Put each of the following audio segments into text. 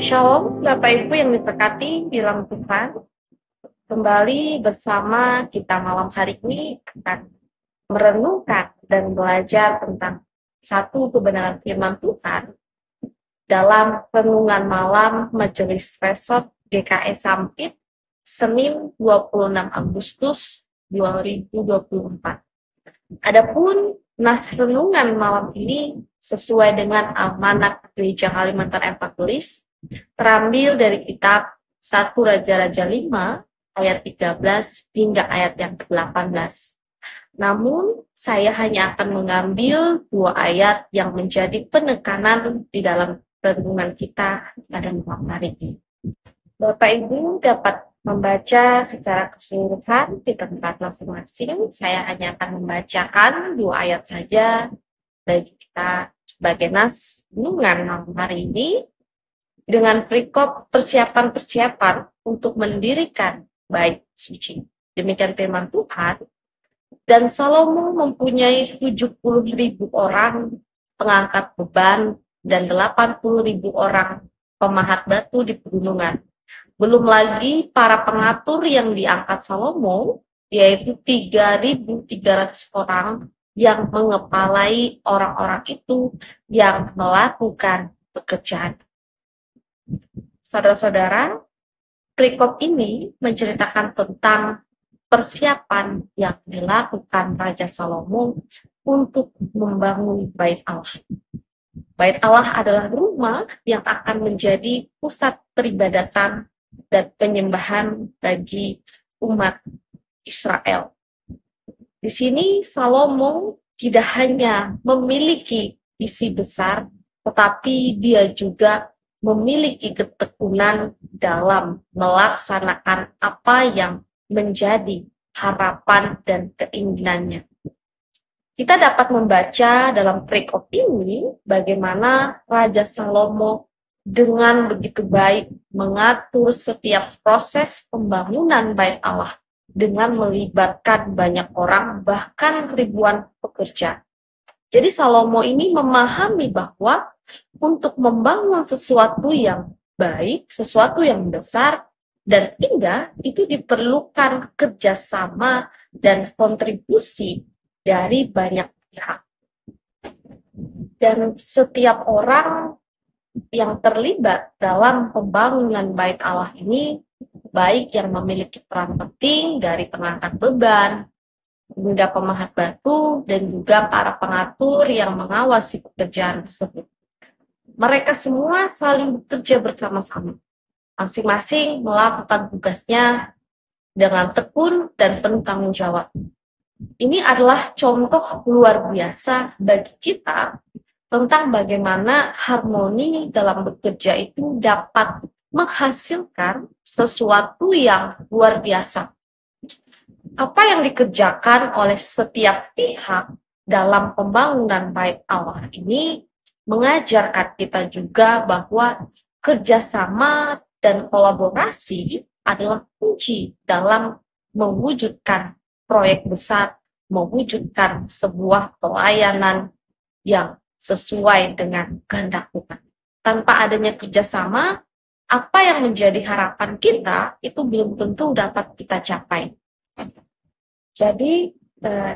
Shalom, Bapak Ibu yang diberkati di dalam Tuhan. Kembali bersama kita malam hari ini akan merenungkan dan belajar tentang satu kebenaran firman Tuhan dalam renungan malam Majelis Resort GKS Sampit, Senin 26 Agustus 2024. Adapun nas renungan malam ini sesuai dengan amanat Gereja Kalimantan Evangelis, terambil dari kitab 1 Raja-Raja 5 ayat 13 hingga ayat yang ke-18. Namun, saya hanya akan mengambil 2 ayat yang menjadi penekanan di dalam renungan kita pada malam hari ini. Bapak Ibu dapat membaca secara keseluruhan di tempat masing-masing. Saya hanya akan membacakan 2 ayat saja bagi kita sebagai nas renungan malam hari ini dengan perikop persiapan-persiapan untuk mendirikan bait suci. Demikian firman Tuhan. Dan Salomo mempunyai 70.000 orang pengangkat beban dan 80.000 orang pemahat batu di pegunungan. Belum lagi para pengatur yang diangkat Salomo, yaitu 3.300 orang yang mengepalai orang-orang itu yang melakukan pekerjaan. Saudara-saudara, perikop ini menceritakan tentang persiapan yang dilakukan Raja Salomo untuk membangun bait Allah. Bait Allah adalah rumah yang akan menjadi pusat peribadatan dan penyembahan bagi umat Israel. Di sini Salomo tidak hanya memiliki visi besar, tetapi dia juga memiliki ketekunan dalam melaksanakan apa yang menjadi harapan dan keinginannya. Kita dapat membaca dalam perikop ini bagaimana Raja Salomo dengan begitu baik mengatur setiap proses pembangunan bait Allah dengan melibatkan banyak orang, bahkan ribuan pekerja. Jadi Salomo ini memahami bahwa untuk membangun sesuatu yang baik, sesuatu yang besar dan indah, itu diperlukan kerjasama dan kontribusi dari banyak pihak. Dan setiap orang yang terlibat dalam pembangunan bait Allah ini, baik yang memiliki peran penting dari pengangkat beban, hingga pemahat batu, dan juga para pengatur yang mengawasi pekerjaan tersebut. Mereka semua saling bekerja bersama-sama, masing-masing melakukan tugasnya dengan tekun dan penuh tanggung jawab. Ini adalah contoh luar biasa bagi kita tentang bagaimana harmoni dalam bekerja itu dapat menghasilkan sesuatu yang luar biasa. Apa yang dikerjakan oleh setiap pihak dalam pembangunan bait Allah ini mengajarkan kita juga bahwa kerjasama dan kolaborasi adalah kunci dalam mewujudkan proyek besar, mewujudkan sebuah pelayanan yang sesuai dengan kehendak Tuhan. Tanpa adanya kerjasama, apa yang menjadi harapan kita itu belum tentu dapat kita capai. Jadi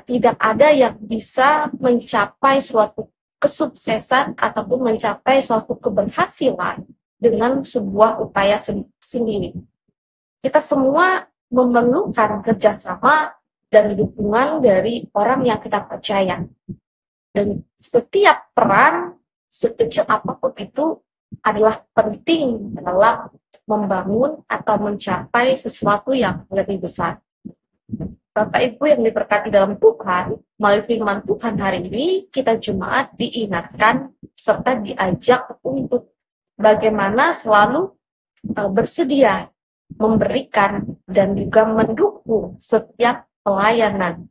tidak ada yang bisa mencapai suatu kesuksesan ataupun mencapai suatu keberhasilan dengan sebuah upaya sendiri. Kita semua memerlukan kerjasama dan dukungan dari orang yang kita percaya. Dan setiap peran, sekecil apapun itu, adalah penting dalam membangun atau mencapai sesuatu yang lebih besar. Bapak Ibu yang diberkati dalam Tuhan, melalui firman Tuhan hari ini, kita jemaat diingatkan serta diajak untuk bagaimana selalu bersedia memberikan dan juga mendukung setiap pelayanan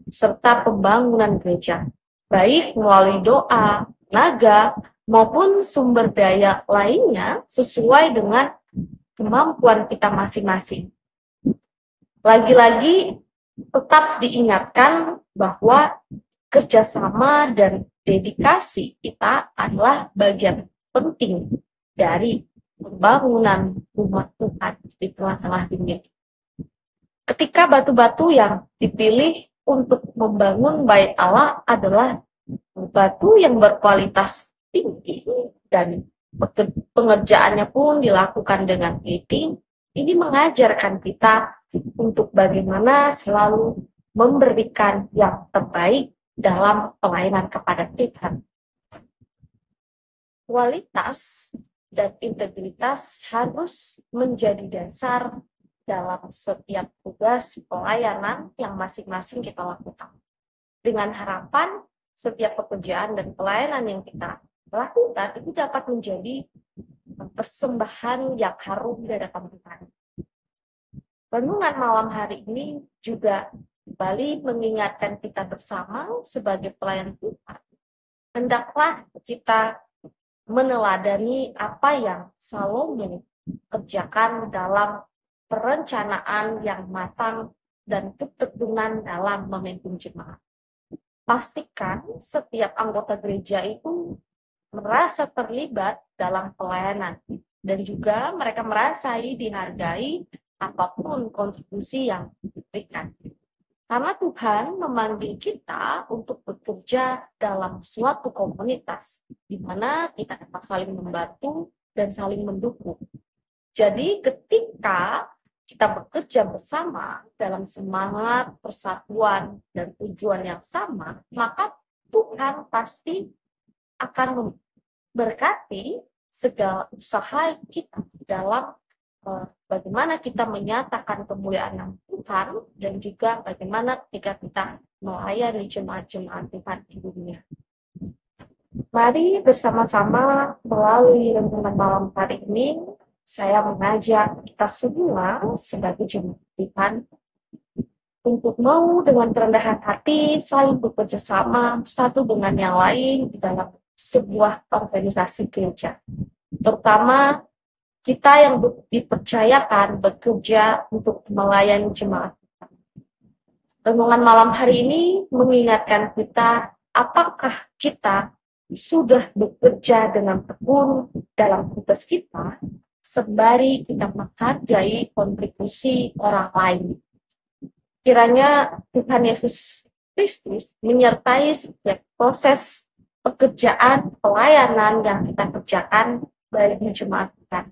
serta pembangunan gereja, baik melalui doa, tenaga, maupun sumber daya lainnya sesuai dengan kemampuan kita masing-masing. Lagi-lagi tetap diingatkan bahwa kerjasama dan dedikasi kita adalah bagian penting dari pembangunan rumah Tuhan di tengah-tengah dunia. Ketika batu-batu yang dipilih untuk membangun bait Allah adalah batu yang berkualitas tinggi dan pengerjaannya pun dilakukan dengan teliti, ini mengajarkan kita untuk bagaimana selalu memberikan yang terbaik dalam pelayanan kepada Tuhan. Kualitas dan integritas harus menjadi dasar dalam setiap tugas pelayanan yang masing-masing kita lakukan. Dengan harapan setiap pekerjaan dan pelayanan yang kita lakukan itu dapat menjadi persembahan yang harum di hadapan Tuhan. Renungan malam hari ini juga kembali mengingatkan kita bersama sebagai pelayan Tuhan. Hendaklah kita meneladani apa yang Salomo kerjakan dalam perencanaan yang matang dan ketekunan dalam memimpin jemaat. Pastikan setiap anggota gereja itu merasa terlibat dalam pelayanan dan juga mereka merasa dihargai apapun kontribusi yang diberikan. Karena Tuhan memanggil kita untuk bekerja dalam suatu komunitas di mana kita dapat saling membantu dan saling mendukung. Jadi ketika kita bekerja bersama dalam semangat persatuan dan tujuan yang sama, maka Tuhan pasti akan memberkati segala usaha kita dalam bagaimana kita menyatakan kemuliaan Tuhan dan juga bagaimana ketika kita melayani jemaat-jemaat Tuhan di dunia. Mari bersama-sama melalui renungan malam hari ini, saya mengajak kita semua sebagai jemaat Tuhan untuk mau dengan kerendahan hati saling bekerja sama satu dengan yang lain di dalam sebuah organisasi gereja. Terutama kita yang dipercayakan bekerja untuk melayani jemaat. Renungan malam hari ini mengingatkan kita apakah kita sudah bekerja dengan tekun dalam tugas kita sembari kita menghargai kontribusi orang lain. Kiranya Tuhan Yesus Kristus menyertai setiap proses pekerjaan pelayanan yang kita kerjakan bagi jemaat Tuhan.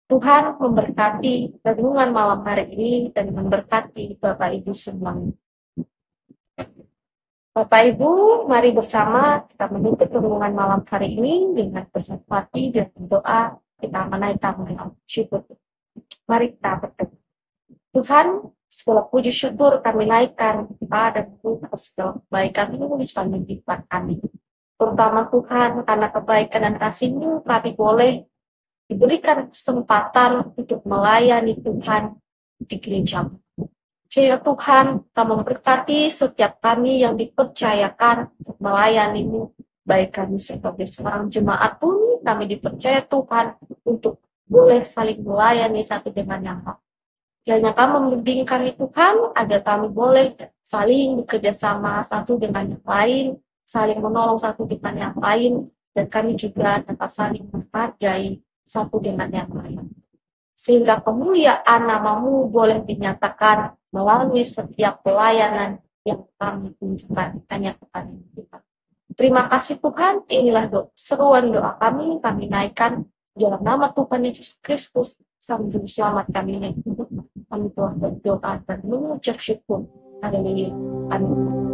Tuhan memberkati renungan malam hari ini dan memberkati Bapak Ibu semuanya. Bapak Ibu, mari bersama kita menutup renungan malam hari ini dengan bersatu hati dan doa kita menaikkan syukur. Mari kita berdoa. Tuhan, segala puji syukur kami naikkan kepada-Mu atas segala kebaikan-Mu di sepanjang kehidupan kami. Terutama Tuhan, karena kebaikan dan kasih-Mu kami boleh diberikan kesempatan untuk melayani Tuhan di gereja. Kiranya Tuhan, Kau memberkati setiap kami yang dipercayakan untuk melayani-Mu, baik kami sebagai seorang jemaat pun, kami dipercaya Tuhan untuk boleh saling melayani satu dengan yang lain. Kiranya Kau membimbing kami Tuhan, agar kami boleh saling bekerja sama satu dengan yang lain, saling menolong satu dengan yang lain, dan kami juga dapat saling menghargai satu dengan yang lain. Sehingga kemuliaan nama-Mu boleh dinyatakan melalui setiap pelayanan yang kami tunjukkan hanya kepada Tuhan. Terima kasih Tuhan, inilah seruan doa kami naikkan dalam nama Tuhan Yesus Kristus, Sang Juru Selamat kami yang hidup. Kami telah berdoa dan mengucap syukur. Haleluya. Amin.